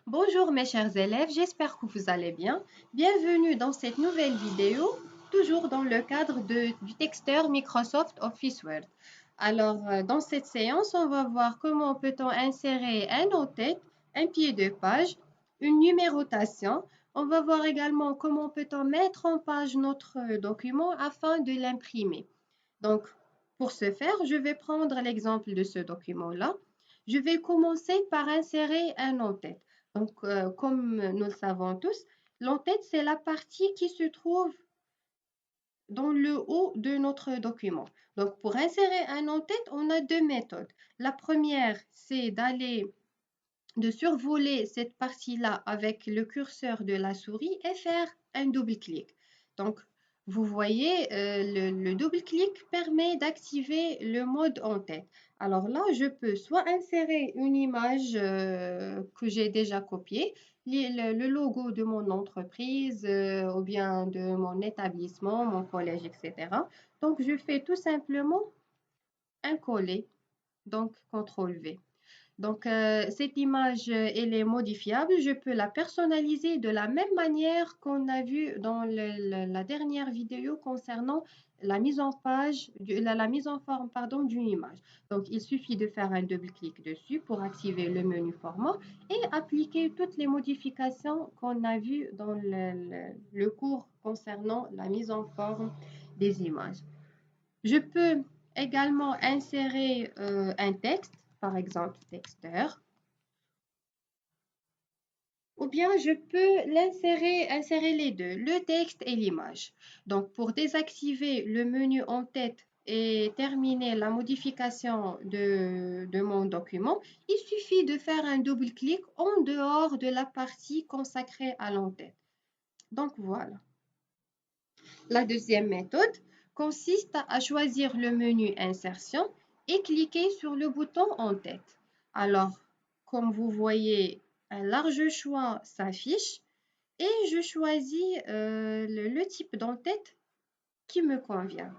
Bonjour mes chers élèves, j'espère que vous allez bien. Bienvenue dans cette nouvelle vidéo, toujours dans le cadre du texteur Microsoft Office Word. Alors, dans cette séance, on va voir comment peut-on insérer un en-tête, un pied de page, une numérotation. On va voir également comment peut-on mettre en page notre document afin de l'imprimer. Donc, pour ce faire, je vais prendre l'exemple de ce document-là. Je vais commencer par insérer un en-tête. Donc, comme nous le savons tous, l'en-tête, c'est la partie qui se trouve dans le haut de notre document. Donc, pour insérer un en-tête, on a deux méthodes. La première, c'est de survoler cette partie-là avec le curseur de la souris et faire un double-clic. Donc, vous voyez, le double-clic permet d'activer le mode en tête. Alors là, je peux soit insérer une image que j'ai déjà copiée, le logo de mon entreprise ou bien de mon établissement, mon collège, etc. Donc, je fais tout simplement un coller, donc CTRL V. Donc, cette image, elle est modifiable. Je peux la personnaliser de la même manière qu'on a vu dans la dernière vidéo concernant la mise en page, la mise en forme, pardon, d'une image. Donc, il suffit de faire un double-clic dessus pour activer le menu format et appliquer toutes les modifications qu'on a vues dans le cours concernant la mise en forme des images. Je peux également insérer un texte, par exemple texteur, ou bien je peux insérer les deux, le texte et l'image. Donc pour désactiver le menu en tête et terminer la modification de mon document, il suffit de faire un double-clic en dehors de la partie consacrée à l'en-tête. Donc voilà. La deuxième méthode consiste à choisir le menu Insertion et cliquer sur le bouton En tête. Alors, comme vous voyez, un large choix s'affiche et je choisis le type d'en-tête qui me convient.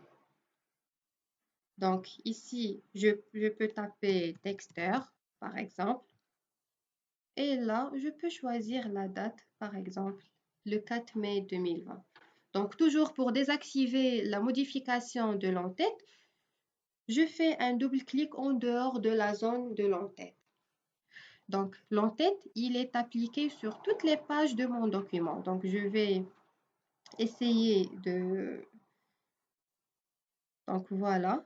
Donc ici, je peux taper texteur, par exemple, et là, je peux choisir la date, par exemple, le 4 mai 2020. Donc, toujours pour désactiver la modification de l'en-tête, je fais un double-clic en dehors de la zone de l'en-tête. Donc, l'en-tête, il est appliqué sur toutes les pages de mon document. Donc, je vais essayer de... Donc, voilà.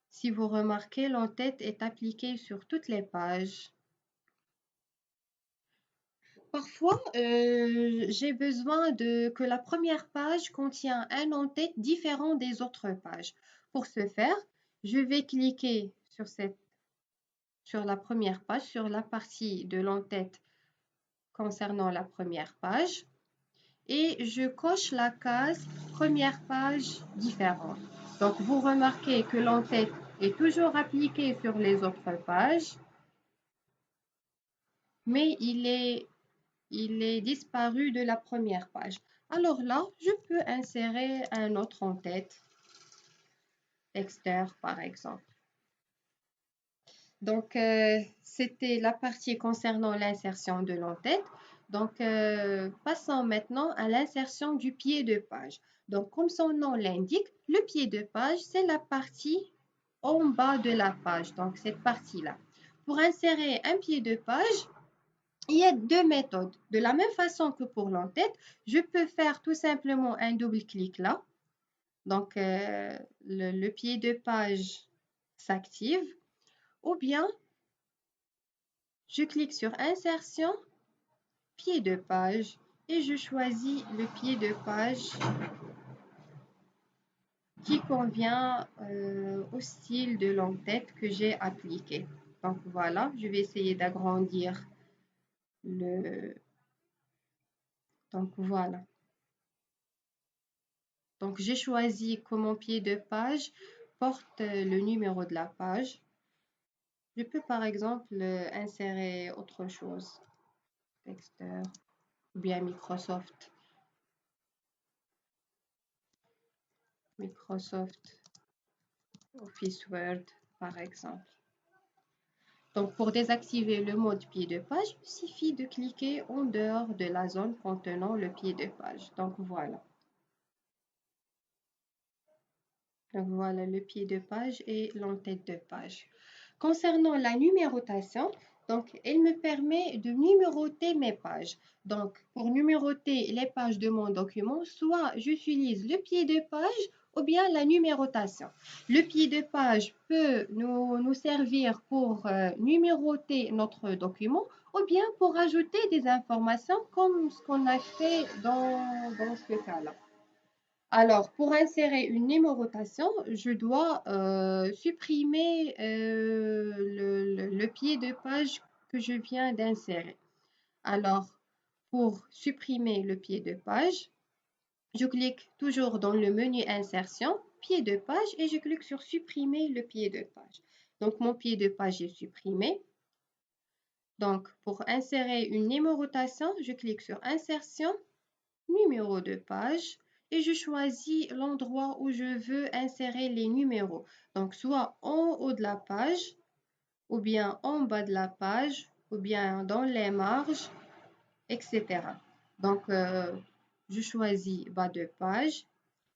Si vous remarquez, l'en-tête est appliqué sur toutes les pages. Parfois, j'ai besoin que la première page contient un en-tête différent des autres pages. Pour ce faire, je vais cliquer sur la première page, sur la partie de l'en-tête concernant la première page et je coche la case première page différente. Donc, vous remarquez que l'en-tête est toujours appliqué sur les autres pages, mais il est disparu de la première page. Alors là, je peux insérer un autre en-tête, texteur par exemple. Donc, c'était la partie concernant l'insertion de l'en-tête. Donc, passons maintenant à l'insertion du pied de page. Donc, comme son nom l'indique, le pied de page, c'est la partie en bas de la page, donc cette partie-là. Pour insérer un pied de page, il y a deux méthodes. De la même façon que pour l'en-tête, je peux faire tout simplement un double-clic là. Donc, le pied de page s'active. Ou bien, je clique sur Insertion, pied de page et je choisis le pied de page qui convient au style de l'en-tête que j'ai appliqué. Donc voilà, je vais essayer d'agrandir le... Donc voilà. Donc j'ai choisi que mon pied de page porte le numéro de la page. Je peux par exemple insérer autre chose, Texteur ou bien Microsoft Office Word, par exemple. Donc, pour désactiver le mode pied de page, il suffit de cliquer en dehors de la zone contenant le pied de page. Donc, voilà. Donc, voilà le pied de page et l'entête de page. Concernant la numérotation, donc, elle me permet de numéroter mes pages. Donc, pour numéroter les pages de mon document, soit j'utilise le pied de page ou bien la numérotation. Le pied de page peut nous servir pour numéroter notre document ou bien pour ajouter des informations comme ce qu'on a fait dans ce cas-là. Alors, pour insérer une numérotation, je dois supprimer le pied de page que je viens d'insérer. Alors, pour supprimer le pied de page, je clique toujours dans le menu Insertion, pied de page, et je clique sur Supprimer le pied de page. Donc, mon pied de page est supprimé. Donc, pour insérer une numérotation, je clique sur Insertion, numéro de page, et je choisis l'endroit où je veux insérer les numéros. Donc, soit en haut de la page, ou bien en bas de la page, ou bien dans les marges, etc. Donc, je choisis bas de page.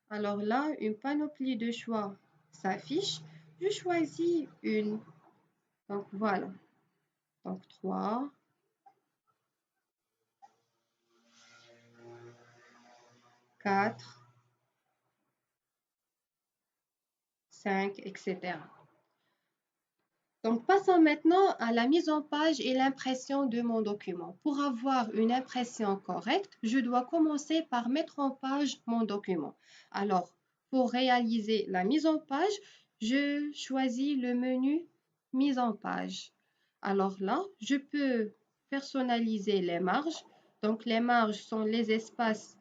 Alors là, une panoplie de choix s'affiche. Je choisis une. Donc, voilà. Donc, 3, 4, 5, etc. Donc, passons maintenant à la mise en page et l'impression de mon document. Pour avoir une impression correcte, je dois commencer par mettre en page mon document. Alors, pour réaliser la mise en page, je choisis le menu Mise en page. Alors là, je peux personnaliser les marges. Donc, les marges sont les espaces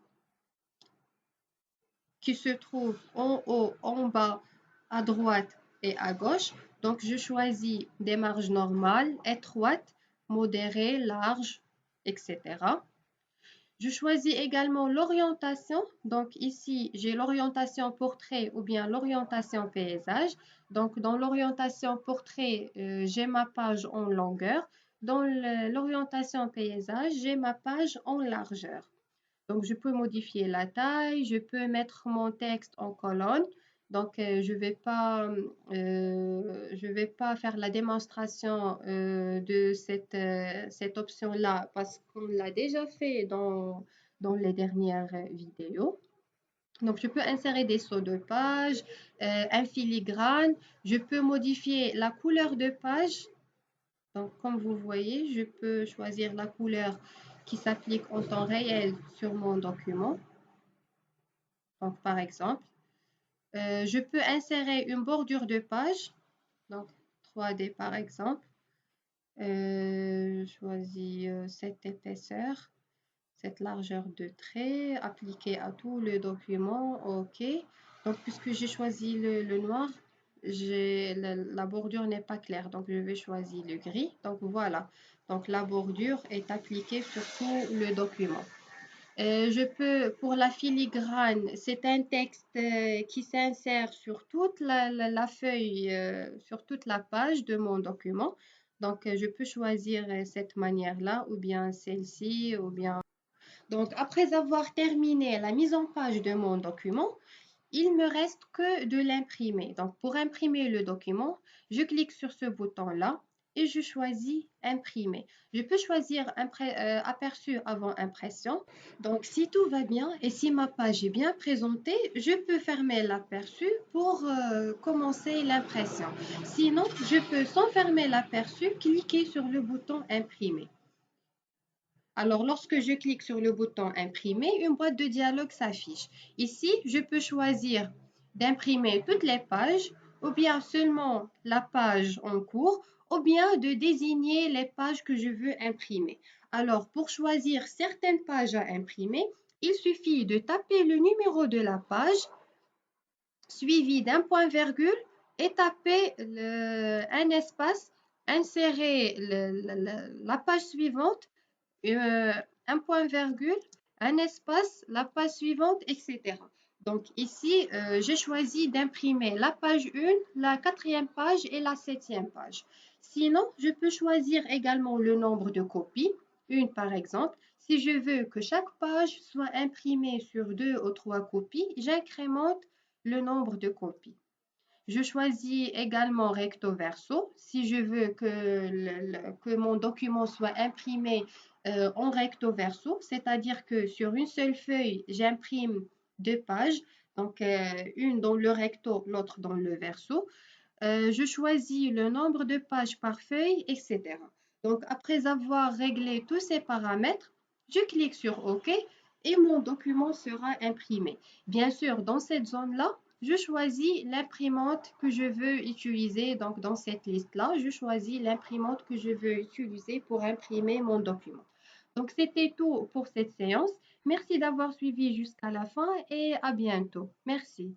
qui se trouvent en haut, en bas, à droite et à gauche. Donc, je choisis des marges normales, étroites, modérées, larges, etc. Je choisis également l'orientation. Donc, ici, j'ai l'orientation portrait ou bien l'orientation paysage. Donc, dans l'orientation portrait, j'ai ma page en longueur. Dans l'orientation paysage, j'ai ma page en largeur. Donc, je peux modifier la taille, je peux mettre mon texte en colonne. Donc, je vais pas faire la démonstration de cette option-là parce qu'on l'a déjà fait dans les dernières vidéos. Donc, je peux insérer des sauts de page, un filigrane. Je peux modifier la couleur de page. Donc, comme vous voyez, je peux choisir la couleur qui s'applique en temps réel sur mon document. Donc, par exemple, je peux insérer une bordure de page. Donc, 3D par exemple. Je choisis cette épaisseur, cette largeur de trait, appliquée à tout le document. OK. Donc, puisque j'ai choisi le noir, la bordure n'est pas claire. Donc, je vais choisir le gris. Donc, voilà. Donc, la bordure est appliquée sur tout le document. Je peux, pour la filigrane, c'est un texte qui s'insère sur toute la feuille, sur toute la page de mon document. Donc, je peux choisir cette manière-là ou bien celle-ci ou bien... Donc, après avoir terminé la mise en page de mon document, il me reste que de l'imprimer. Donc, pour imprimer le document, je clique sur ce bouton-là et je choisis imprimer. Je peux choisir aperçu avant impression. Donc, si tout va bien et si ma page est bien présentée, je peux fermer l'aperçu pour commencer l'impression. Sinon, je peux, sans fermer l'aperçu, cliquer sur le bouton imprimer. Alors, lorsque je clique sur le bouton imprimer, une boîte de dialogue s'affiche. Ici, je peux choisir d'imprimer toutes les pages ou bien seulement la page en cours ou bien de désigner les pages que je veux imprimer. Alors, pour choisir certaines pages à imprimer, il suffit de taper le numéro de la page suivi d'un point-virgule et taper un espace, insérer la page suivante, un point-virgule, un espace, la page suivante, etc. Donc ici, j'ai choisi d'imprimer la page 1, la 4e page et la 7e page. Sinon, je peux choisir également le nombre de copies, une par exemple. Si je veux que chaque page soit imprimée sur deux ou trois copies, j'incrémente le nombre de copies. Je choisis également recto verso. Si je veux que mon document soit imprimé en recto verso, c'est-à-dire que sur une seule feuille, j'imprime deux pages, donc une dans le recto, l'autre dans le verso. Je choisis le nombre de pages par feuille, etc. Donc, après avoir réglé tous ces paramètres, je clique sur OK et mon document sera imprimé. Bien sûr, dans cette zone-là, je choisis l'imprimante que je veux utiliser. Donc, dans cette liste-là, je choisis l'imprimante que je veux utiliser pour imprimer mon document. Donc, c'était tout pour cette séance. Merci d'avoir suivi jusqu'à la fin et à bientôt. Merci.